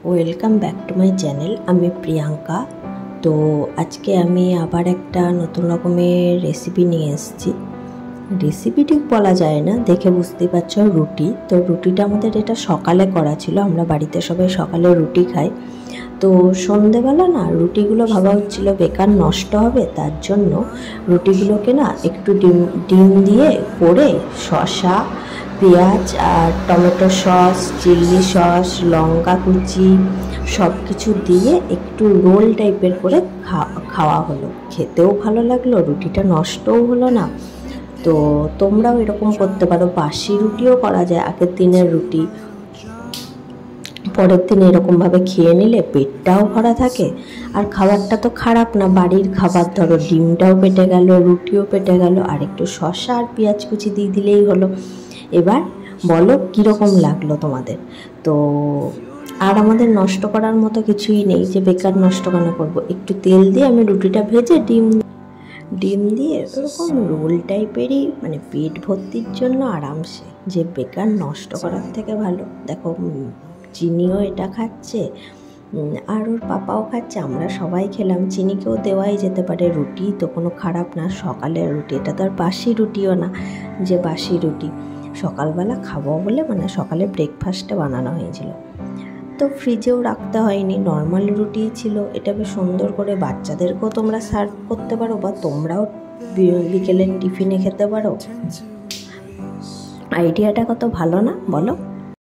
Welcome back to my channel. আমি প্রিয়াঙ্কা। তো আজকে আমি আবার একটা নতুন রকমের রেসিপি নিয়ে এসেছি। রেসিপি ঠিক বলা যায় না, দেখে বুঝতেই পারছো রুটি। তো রুটিটা আমাদের এটা সকালে করা ছিল, আমরা বাড়িতে সবাই সকালে রুটি খাই। তো সন্ধেবেলা না রুটিগুলো ভাবা হচ্ছিল বেকার নষ্ট হবে, তার জন্য রুটিগুলোকে না একটু ডিম দিয়ে করে শসা, পেঁয়াজ আর টমেটো সস, চিলি সস, লঙ্কা কুচি সব কিছু দিয়ে একটু রোল টাইপের করে খাওয়া হলো। খেতেও ভালো লাগলো, রুটিটা নষ্টও হলো না। তো তোমরাও এরকম করতে পারো। বাসি রুটিও করা যায়, আগের দিনের রুটি পরের দিন এরকমভাবে খেয়ে নিলে পেটটাও ভরা থাকে আর খাবারটা তো খারাপ না, বাড়ির খাবার। ধরো ডিমটাও পেটে গেল, রুটিও পেটে গেল, আর একটু শসা আর পেঁয়াজ কুচি দিয়ে দিলেই হলো। এবার বলো কীরকম লাগলো তোমাদের। তো আর আমাদের নষ্ট করার মতো কিছুই নেই, যে বেকার নষ্ট কেন করবো। একটু তেল দিয়ে আমি রুটিটা ভেজে ডিম দিয়ে এরকম রোল টাইপেরই, মানে পেট ভর্তির জন্য আরামসে, যে বেকার নষ্ট করার থেকে ভালো। দেখো চিনিও এটা খাচ্ছে আর ওর পাপাও খাচ্ছে, আমরা সবাই খেলাম। চিনিকেও দেওয়াই যেতে পারে, রুটি তো কোনো খারাপ না। সকালের রুটি, এটা তো আর বাসি রুটিও না যে বাসি রুটি সকালবেলা খাবো বলে, মানে সকালে ব্রেকফাস্টে বানানো হয়েছিল। তো ফ্রিজেও রাখতে হয়নি, নর্মাল রুটি ছিল। এটা বেশ সুন্দর করে বাচ্চাদেরকেও তোমরা সার্ভ করতে পারো, বা তোমরাও বিকেলের টিফিনে খেতে পারো। আইডিয়াটা কত ভালো না বলো।